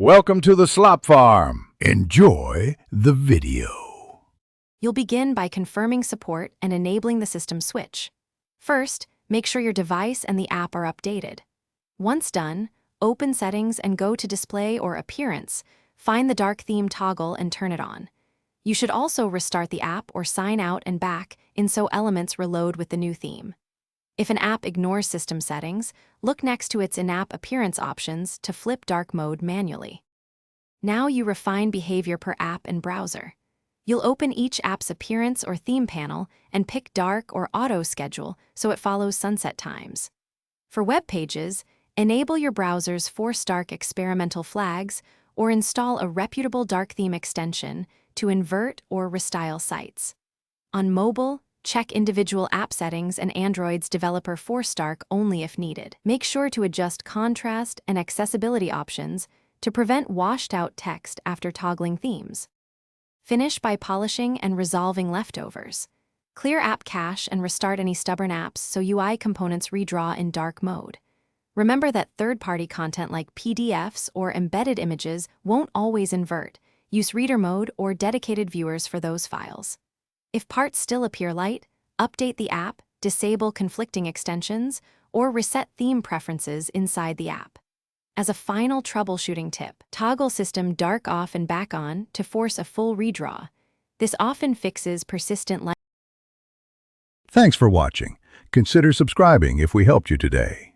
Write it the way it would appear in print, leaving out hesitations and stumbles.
Welcome to the Slop Farm. Enjoy the video. You'll begin by confirming support and enabling the system switch. First, make sure your device and the app are updated. Once done, open Settings and go to Display or Appearance. Find the dark theme toggle and turn it on. You should also restart the app or sign out and back so elements reload with the new theme. If an app ignores system settings, look next to its in-app appearance options to flip dark mode manually. Now you refine behavior per app and browser. You'll open each app's appearance or theme panel and pick dark or auto schedule so it follows sunset times. For web pages, enable your browser's Force Dark experimental flags or install a reputable dark theme extension to invert or restyle sites. On mobile, check individual app settings and Android's developer Force Dark only if needed. Make sure to adjust contrast and accessibility options to prevent washed-out text after toggling themes. Finish by polishing and resolving leftovers. Clear app cache and restart any stubborn apps so UI components redraw in dark mode. Remember that third-party content like PDFs or embedded images won't always invert. Use reader mode or dedicated viewers for those files. If parts still appear light, update the app, disable conflicting extensions, or reset theme preferences inside the app. As a final troubleshooting tip, toggle system dark off and back on to force a full redraw. This often fixes persistent light. Thanks for watching. Consider subscribing if we helped you today.